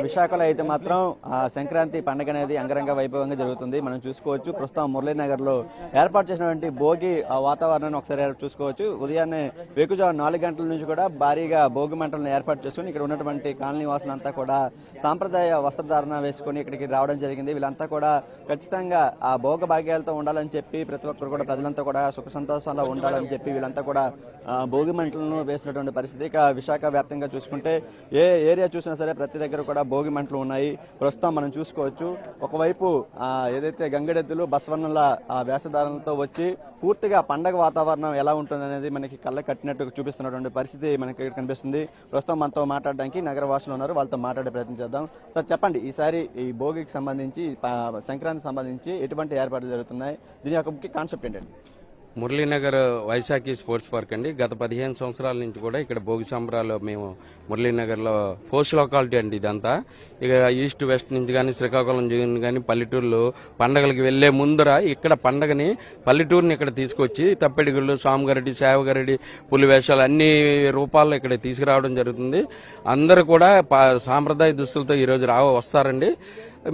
విశాఖలో అయితే మాత్రం సంక్రాంతి పండుగ అనేది అంగరంగ వైభవంగా జరుగుతుంది. మనం చూసుకోవచ్చు ప్రస్తుతం మురళీనగర్ లో ఏర్పాటు చేసినటువంటి భోగి వాతావరణాన్ని ఒకసారి చూసుకోవచ్చు. ఉదయాన్నే వేకుజాము 4 గంటల నుంచి కూడా భారీగా భోగి మంటలను ఏర్పాటు చేసుకుని ఇక్కడ ఉన్నటువంటి కాలనీ వాసులంతా కూడా సాంప్రదాయ వస్త్రధారణ వేసుకుని ఇక్కడికి రావడం జరిగింది. వీళ్ళంతా కూడా ఖచ్చితంగా ఆ భోగ భాగ్యాలతో ఉండాలని చెప్పి ప్రతి ఒక్కరు కూడా ప్రజలంతా కూడా సుఖ సంతోషాల్లో ఉండాలని చెప్పి వీళ్ళంతా కూడా భోగి మంటలను వేసినటువంటి పరిస్థితి. ఇక విశాఖ వ్యాప్తంగా చూసుకుంటే ఏ ఏరియా చూసినా సరే ప్రతి దగ్గర కూడా భోగి మంటలు ఉన్నాయి. ప్రస్తుతం మనం చూసుకోవచ్చు ఒకవైపు ఏదైతే గంగడెద్దులు బసవన్నల వేషధారణలతో వచ్చి పూర్తిగా పండగ వాతావరణం ఎలా ఉంటుంది అనేది మనకి కళ్ళ కట్టినట్టు చూపిస్తున్నటువంటి పరిస్థితి మనకి కనిపిస్తుంది. ప్రస్తుతం మనతో మాట్లాడడానికి నగరవాసులు ఉన్నారు, వాళ్ళతో మాట్లాడే ప్రయత్నం చేద్దాం. సార్ చెప్పండి, ఈసారి ఈ భోగికి సంబంధించి సంక్రాంతికి సంబంధించి ఎటువంటి ఏర్పాట్లు జరుగుతున్నాయి, దీని యొక్క ముఖ్య కాన్సెప్ట్ ఏంటండి? మురళీనగర్ వైశాఖి స్పోర్ట్స్ పార్క్ అండి. గత 15 సంవత్సరాల నుంచి కూడా ఇక్కడ భోగి సంబరాలు మేము మురళీనగర్లో పోస్ట్ లొకాలిటీ అండి ఇదంతా. ఇక ఈస్ట్ వెస్ట్ నుంచి కానీ శ్రీకాకుళం కానీ పల్లెటూర్లు పండగలకి వెళ్లే ముందర ఇక్కడ పండగని పల్లెటూరుని ఇక్కడ తీసుకొచ్చి తప్పెడిగుళ్ళు, స్వామిగరడి, సేవగరడి, పులి వేషాలు అన్ని రూపాల్లో ఇక్కడ తీసుకురావడం జరుగుతుంది. అందరూ కూడా సాంప్రదాయ దుస్తులతో ఈరోజు వస్తారండి.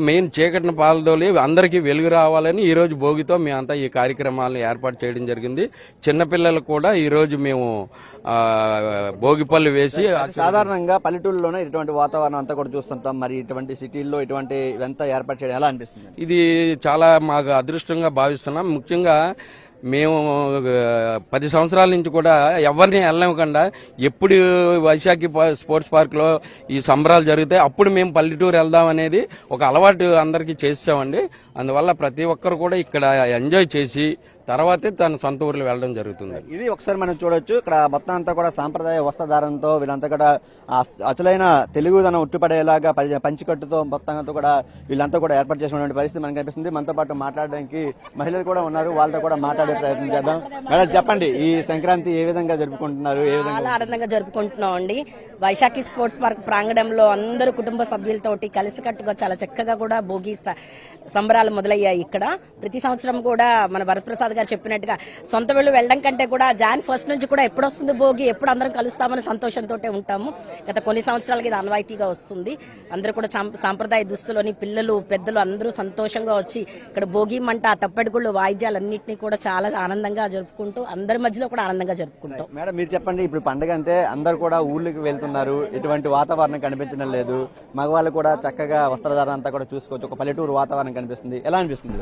మెయిన్ చీకటిని పాల్దోలి అందరికీ వెలుగు రావాలని ఈ రోజు భోగితో మేమంతా ఈ కార్యక్రమాలను ఏర్పాటు చేయడం జరిగింది. చిన్నపిల్లలకు కూడా ఈ రోజు మేము భోగిపళ్ళు వేసి సాధారణంగా పల్లెటూరులోనే ఇటువంటి వాతావరణం అంతా కూడా చూస్తుంటాం. మరి ఇటువంటి సిటీల్లో ఇటువంటి ఇవంతా ఏర్పాటు చేయడం ఎలా అనిపిస్తుంది? ఇది చాలా మాకు అదృష్టంగా భావిస్తున్నాం. ముఖ్యంగా మేము 10 సంవత్సరాల నుంచి కూడా ఎవరిని వెళ్ళనివ్వకుండా ఎప్పుడు వైశాఖి స్పోర్ట్స్ పార్క్ లో ఈ సంబరాలు జరిగితే అప్పుడు మేము పల్లెటూరు వెళ్దాం అనేది ఒక అలవాటు అందరికీ చేసామండి. అందువల్ల ప్రతి ఒక్కరు కూడా ఇక్కడ ఎంజాయ్ చేసి తర్వాతే తన సొంత ఊర్లో వెళ్ళడం జరుగుతుంది. ఇది ఒకసారి మనం చూడొచ్చు. ఇక్కడ మొత్తం అంతా కూడా సాంప్రదాయ వస్త్రధారణతో వీళ్ళంతా కూడా అసలైన తెలుగుదనం ఉట్టిపడేలాగా పంచికట్టుతో మొత్తం అంతా కూడా వీళ్ళంతా కూడా ఏర్పాటు చేసినటువంటి పరిస్థితి మనకు కనిపిస్తుంది. మనతో పాటు మాట్లాడడానికి మహిళలు కూడా ఉన్నారు, వాళ్ళతో కూడా మాట్లాడే ప్రయత్నం చేద్దాం. మేడం చెప్పండి, ఈ సంక్రాంతి ఏ విధంగా జరుపుకుంటున్నారు? చాలా ఆనందంగా జరుపుకుంటున్నాం అండి. వైశాఖి స్పోర్ట్స్ పార్క్ ప్రాంగణంలో అందరూ కుటుంబ సభ్యులతోటి కలిసికట్టుగా చాలా చక్కగా కూడా భోగి సంబరాలు మొదలయ్యాయి. ఇక్కడ ప్రతి సంవత్సరం కూడా మన వరప్రసాద్ గారు చెప్పినట్టుగా సొంత వీళ్ళు వెళ్ళడం కంటే కూడా Jan 1 నుంచి కూడా ఎప్పుడు వస్తుంది భోగి, ఎప్పుడు అందరం కలుస్తామని సంతోషంతో ఉంటాము. గత కొన్ని సంవత్సరాలకి ఇది ఆనవాయితీగా వస్తుంది. అందరూ కూడా సాంప్రదాయ దుస్తులని పిల్లలు పెద్దలు అందరూ సంతోషంగా వచ్చి ఇక్కడ భోగి మంట, తప్పెడుగుళ్ళు, వాయిద్యాలన్నింటినీ కూడా చాలా ఆనందంగా జరుపుకుంటూ అందరి మధ్యలో కూడా ఆనందంగా జరుపుకుంటాం. మేడం మీరు చెప్పండి, ఇప్పుడు పండుగ అంటే అందరు కూడా ఊళ్ళకి వెళ్తున్నారు, ఎటువంటి వాతావరణం కనిపించడం లేదు, మగవాళ్ళు కూడా చక్కగా వస్త్రధారణ అంతా కూడా చూసుకోవచ్చు, ఒక పల్లెటూరు వాతావరణం కనిపిస్తుంది. ఎలా అనిపిస్తుంది?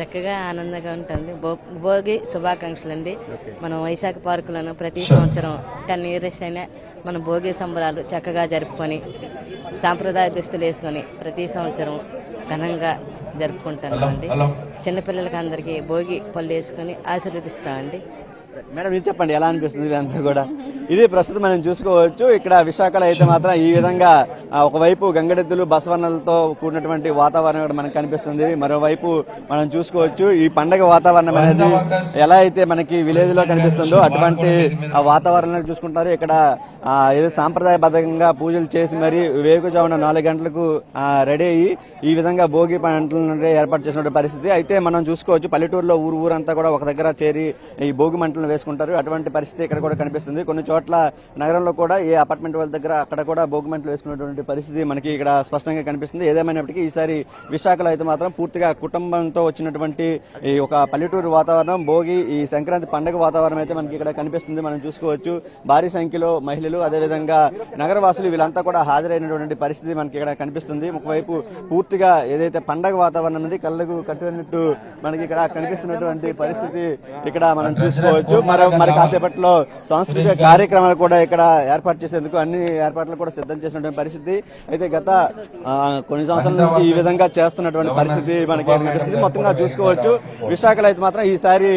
చక్కగా ఆనందంగా ఉంటుంది. భోగి శుభాకాంక్షలు అండి. మనం వైశాఖ పార్కులను ప్రతి సంవత్సరం 10 years అయినా మనం భోగి సంబరాలు చక్కగా జరుపుకొని సాంప్రదాయ దుస్తులు వేసుకొని ప్రతి సంవత్సరం ఘనంగా జరుపుకుంటామండి. చిన్నపిల్లలకి అందరికీ భోగి పళ్ళు వేసుకొని ఆశీర్వదిస్తామండి. మేడం మీరు చెప్పండి, ఎలా అనిపిస్తుంది ఇదంతా కూడా? ఇది ప్రస్తుతం మనం చూసుకోవచ్చు. ఇక్కడ విశాఖలో అయితే మాత్రం ఈ విధంగా ఒకవైపు గంగడెద్దులు బసవన్నలతో కూడినటువంటి వాతావరణం మనకు కనిపిస్తుంది. మరోవైపు మనం చూసుకోవచ్చు ఈ పండగ వాతావరణం అనేది ఎలా అయితే మనకి విలేజ్ లో కనిపిస్తుందో అటువంటి వాతావరణం చూసుకుంటారు. ఇక్కడ ఏదో సాంప్రదాయబద్ధంగా పూజలు చేసి మరి వేకుజామున 4 గంటలకు రెడీ అయ్యి ఈ విధంగా భోగి పంటలను ఏర్పాటు చేసిన పరిస్థితి అయితే మనం చూసుకోవచ్చు. పల్లెటూరులో ఊరంతా కూడా ఒక దగ్గర చేరి ఈ భోగి మంటలు వేసుకుంటారు. అటువంటి పరిస్థితి ఇక్కడ కూడా కనిపిస్తుంది. కొన్ని చోట్ల నగరంలో కూడా ఏ అపార్ట్మెంట్ వాళ్ళ దగ్గర అక్కడ కూడా భోగి మంటలు వేసుకున్నటువంటి పరిస్థితి మనకి ఇక్కడ స్పష్టంగా కనిపిస్తుంది. ఏదేమైనప్పటికీ ఈసారి విశాఖలో అయితే మాత్రం పూర్తిగా కుటుంబంతో వచ్చినటువంటి ఈ ఒక పల్లెటూరు వాతావరణం, భోగి ఈ సంక్రాంతి పండుగ వాతావరణం అయితే మనకి ఇక్కడ కనిపిస్తుంది. మనం చూసుకోవచ్చు భారీ సంఖ్యలో మహిళలు అదేవిధంగా నగరవాసులు వీళ్ళంతా కూడా హాజరైనటువంటి పరిస్థితి మనకి ఇక్కడ కనిపిస్తుంది. ఒకవైపు పూర్తిగా ఏదైతే పండగ వాతావరణం అనేది కళ్ళకు కట్టినట్టు మనకి ఇక్కడ కనిపిస్తున్నటువంటి పరిస్థితి ఇక్కడ మనం చూసుకోవచ్చు. మరి కాసేపట్లో సాంస్కృతిక కార్యక్రమాలు కూడా ఇక్కడ ఏర్పాటు చేసేందుకు అన్ని ఏర్పాట్లు కూడా సిద్ధం చేసినటువంటి పరిస్థితి అయితే గత కొన్ని సంవత్సరాల నుంచి ఈ విధంగా చేస్తున్నటువంటి పరిస్థితి మనకి కనిపిస్తుంది. మొత్తంగా చూసుకోవచ్చు విశాఖలో అయితే మాత్రం ఈసారి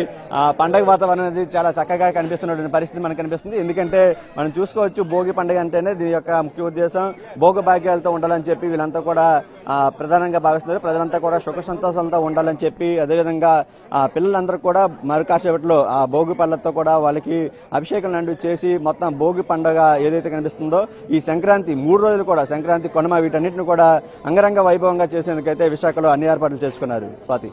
పండగ వాతావరణం అనేది చాలా చక్కగా కనిపిస్తున్నటువంటి పరిస్థితి మనకు కనిపిస్తుంది. ఎందుకంటే మనం చూసుకోవచ్చు భోగి పండుగ అంటేనే దీని యొక్క ముఖ్య ఉద్దేశం భోగ భాగ్యాలతో ఉండాలని చెప్పి వీళ్ళంతా కూడా ప్రధానంగా భావిస్తున్నారు. ప్రజలంతా కూడా సుఖ సంతోషాలతో ఉండాలని చెప్పి అదేవిధంగా పిల్లలందరూ కూడా మరి కాసేపట్లో ఆ భోగి పళ్ళతో కూడా వాళ్ళకి అభిషేకం లాంటివి చేసి మొత్తం భోగి పండుగ ఏదైతే కనిపిస్తుందో ఈ సంక్రాంతి 3 రోజులు కూడా సంక్రాంతి కొనమ వీటన్నిటిని కూడా అంగరంగ వైభవంగా చేసేందుకైతే విశాఖలో అన్ని ఏర్పాట్లు చేసుకున్నారు. స్వాతి.